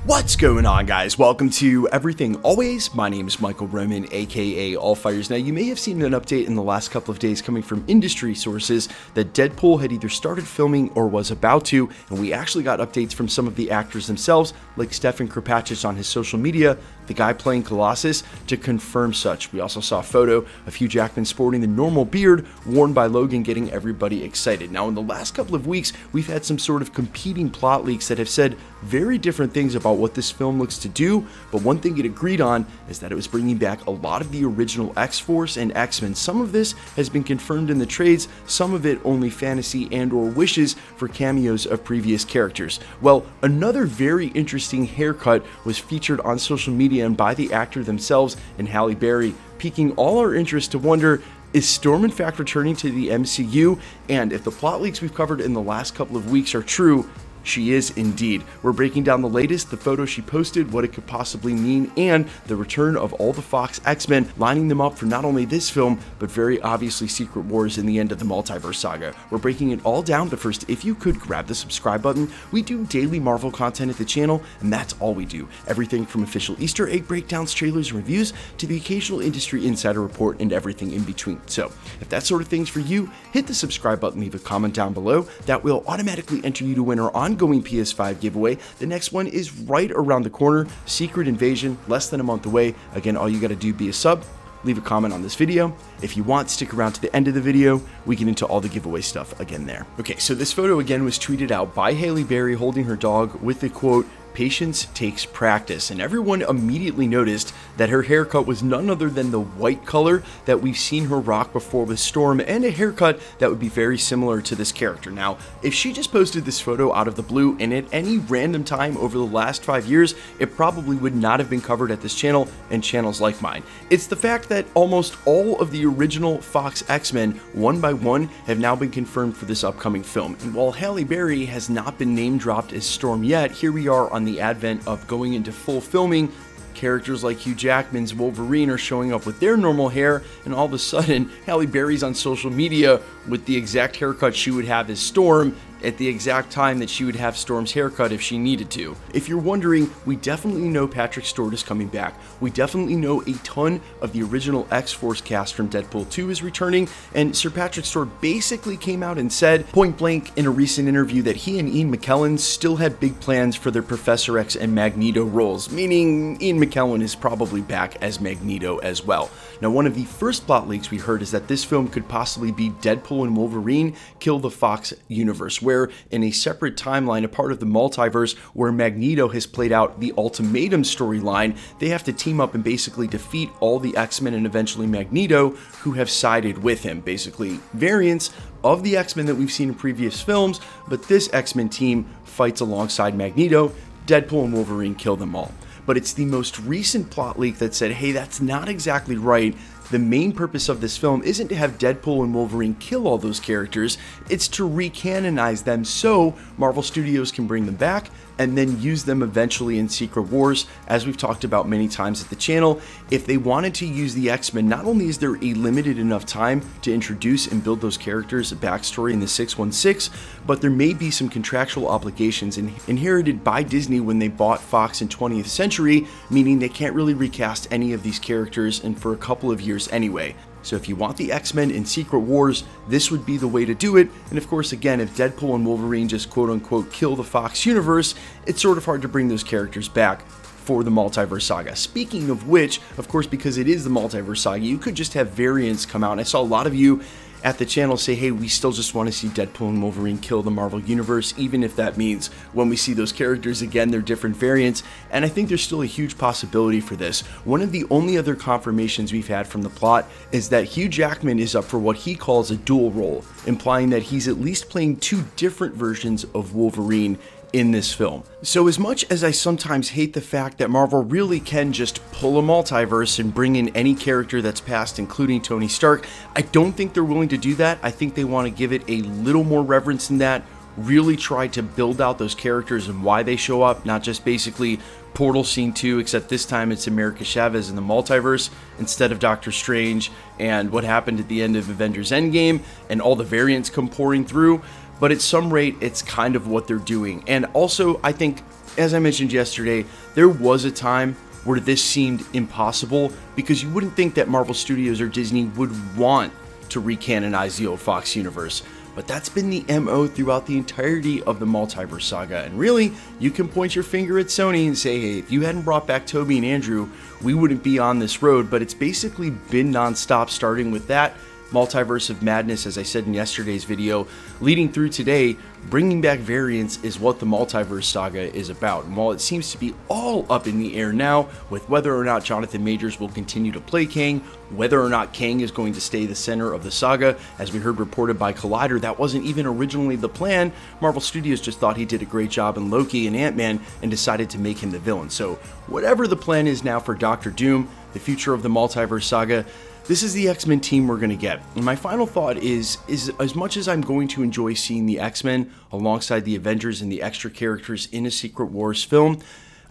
What's going on, guys? Welcome to Everything Always. My name is Michael Roman, aka Allfires. Now, you may have seen an update in the last couple of days coming from industry sources that Deadpool had either started filming or was about to, and we actually got updates from some of the actors themselves, like Stefan Kropatschitz on his social media, the guy playing Colossus, to confirm such. We also saw a photo of Hugh Jackman sporting the normal beard worn by Logan, getting everybody excited. Now, in the last couple of weeks, we've had some sort of competing plot leaks that have said very different things about what this film looks to do, but one thing it agreed on is that it was bringing back a lot of the original X-Force and X-Men. Some of this has been confirmed in the trades, some of it only fantasy and or wishes for cameos of previous characters. Well, another very interesting haircut was featured on social media and by the actor themselves and Halle Berry, piquing all our interest to wonder, is Storm in fact returning to the MCU? And if the plot leaks we've covered in the last couple of weeks are true, she is indeed. We're breaking down the latest, the photo she posted, what it could possibly mean, and the return of all the Fox X-Men, lining them up for not only this film, but very obviously Secret Wars in the end of the multiverse saga. We're breaking it all down, but first, if you could grab the subscribe button. We do daily Marvel content at the channel, and that's all we do. Everything from official Easter egg breakdowns, trailers, and reviews, to the occasional industry insider report, and everything in between. So, if that sort of thing's for you, hit the subscribe button, leave a comment down below. That will automatically enter you to win our ongoing PS5 giveaway. The next one is right around the corner. Secret Invasion, less than a month away. Again, all you gotta do, be a sub, leave a comment on this video. If you want, stick around to the end of the video. We get into all the giveaway stuff again there. Okay, so this photo again was tweeted out by Halle Berry holding her dog with the quote, "Patience takes practice," and everyone immediately noticed that her haircut was none other than the white color that we've seen her rock before with Storm, and a haircut that would be very similar to this character. Now, if she just posted this photo out of the blue and at any random time over the last 5 years, it probably would not have been covered at this channel and channels like mine. It's the fact that almost all of the original Fox X-Men, one by one, have now been confirmed for this upcoming film. And while Halle Berry has not been name dropped as Storm yet, here we are on the advent of going into full filming. Characters like Hugh Jackman's Wolverine are showing up with their normal hair, and all of a sudden, Halle Berry's on social media with the exact haircut she would have as Storm at the exact time that she would have Storm's haircut if she needed to. If you're wondering, we definitely know Patrick Stewart is coming back. We definitely know a ton of the original X-Force cast from Deadpool 2 is returning, and Sir Patrick Stewart basically came out and said, point blank in a recent interview, that he and Ian McKellen still had big plans for their Professor X and Magneto roles, meaning Ian McKellen is probably back as Magneto as well. Now, one of the first plot leaks we heard is that this film could possibly be Deadpool and Wolverine kill the Fox universe, where in a separate timeline, a part of the multiverse where Magneto has played out the Ultimatum storyline, they have to team up and basically defeat all the X-Men and eventually Magneto who have sided with him. Basically, variants of the X-Men that we've seen in previous films, but this X-Men team fights alongside Magneto. Deadpool and Wolverine kill them all. But it's the most recent plot leak that said, hey, that's not exactly right. The main purpose of this film isn't to have Deadpool and Wolverine kill all those characters, it's to recanonize them so Marvel Studios can bring them back and then use them eventually in Secret Wars. As we've talked about many times at the channel, if they wanted to use the X-Men, not only is there a limited enough time to introduce and build those characters a backstory in the 616, but there may be some contractual obligations inherited by Disney when they bought Fox in 20th Century, meaning they can't really recast any of these characters and for a couple of years anyway. So if you want the X-Men in Secret Wars, this would be the way to do it. And of course, again, if Deadpool and Wolverine just quote-unquote kill the Fox universe, it's sort of hard to bring those characters back for the multiverse saga. Speaking of which, of course, because it is the multiverse saga, you could just have variants come out. And I saw a lot of you at the channel say, hey, we still just want to see Deadpool and Wolverine kill the Marvel Universe, even if that means when we see those characters again, they're different variants, and I think there's still a huge possibility for this. One of the only other confirmations we've had from the plot is that Hugh Jackman is up for what he calls a dual role, implying that he's at least playing two different versions of Wolverine in this film. So as much as I sometimes hate the fact that Marvel really can just pull a multiverse and bring in any character that's past, including Tony Stark, I don't think they're willing to do that. I think they want to give it a little more reverence than that, really try to build out those characters and why they show up, not just basically Portal Scene 2, except this time it's America Chavez in the multiverse instead of Doctor Strange and what happened at the end of Avengers Endgame and all the variants come pouring through. but at some rate, it's kind of what they're doing. And also, I think, as I mentioned yesterday, there was a time where this seemed impossible because you wouldn't think that Marvel Studios or Disney would want to recanonize the old Fox universe. But that's been the MO throughout the entirety of the multiverse saga. And really, you can point your finger at Sony and say, hey, if you hadn't brought back Tobey and Andrew, we wouldn't be on this road. But it's basically been nonstop, starting with that Multiverse of Madness, as I said in yesterday's video, leading through today. Bringing back variants is what the multiverse saga is about. And while it seems to be all up in the air now with whether or not Jonathan Majors will continue to play Kang, whether or not Kang is going to stay the center of the saga, as we heard reported by Collider, that wasn't even originally the plan. Marvel Studios just thought he did a great job in Loki and Ant-Man and decided to make him the villain. So whatever the plan is now for Doctor Doom, the future of the multiverse saga, this is the X-Men team we're going to get. And my final thought is as much as I'm going to enjoy seeing the X-Men alongside the Avengers and the extra characters in a Secret Wars film,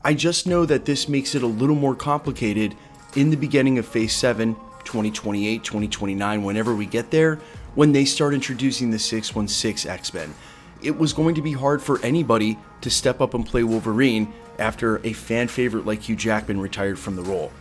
I just know that this makes it a little more complicated in the beginning of Phase 7, 2028, 2029, whenever we get there, when they start introducing the 616 X-Men. It was going to be hard for anybody to step up and play Wolverine after a fan favorite like Hugh Jackman retired from the role.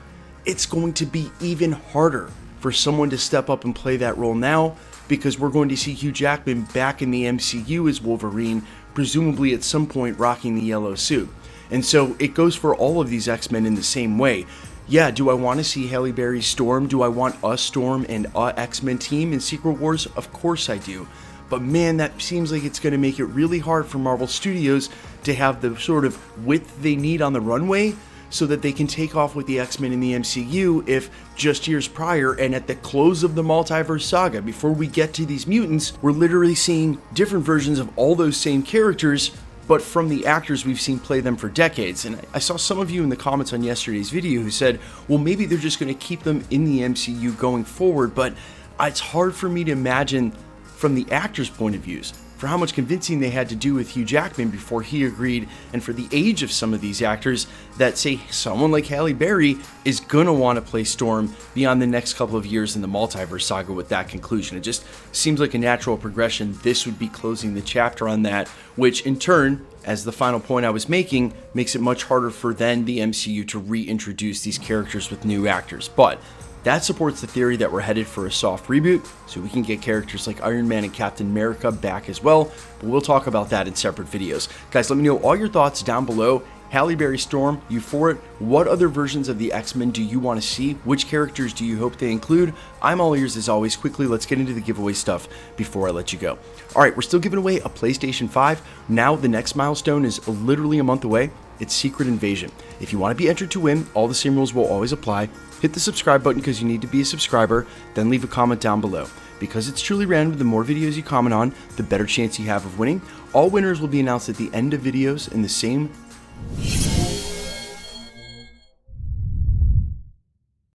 It's going to be even harder for someone to step up and play that role now, because we're going to see Hugh Jackman back in the MCU as Wolverine, presumably at some point rocking the yellow suit. And so it goes for all of these X-Men in the same way. Yeah, do I want to see Halle Berry Storm? Do I want a Storm and a X-Men team in Secret Wars? Of course I do. But man, that seems like it's going to make it really hard for Marvel Studios to have the sort of width they need on the runway so that they can take off with the X-Men in the MCU if just years prior and at the close of the multiverse saga, before we get to these mutants, we're literally seeing different versions of all those same characters, but from the actors we've seen play them for decades. And I saw some of you in the comments on yesterday's video who said, well, maybe they're just going to keep them in the MCU going forward, but it's hard for me to imagine from the actors' point of views, for how much convincing they had to do with Hugh Jackman before he agreed, and for the age of some of these actors, that say someone like Halle Berry is gonna want to play Storm beyond the next couple of years in the multiverse saga with that conclusion. It just seems like a natural progression. This would be closing the chapter on that, which in turn, as the final point I was making, makes it much harder for then the MCU to reintroduce these characters with new actors. But that supports the theory that we're headed for a soft reboot, so we can get characters like Iron Man and Captain America back as well, but we'll talk about that in separate videos. Guys, let me know all your thoughts down below. Halle Berry Storm, you for it? What other versions of the X-Men do you want to see? Which characters do you hope they include? I'm all ears as always. Quickly, let's get into the giveaway stuff before I let you go. Alright, we're still giving away a PlayStation 5. Now the next milestone is literally a month away. It's Secret Invasion. If you want to be entered to win, all the same rules will always apply. Hit the subscribe button because you need to be a subscriber, then leave a comment down below. Because it's truly random, the more videos you comment on, the better chance you have of winning. All winners will be announced at the end of videos in the same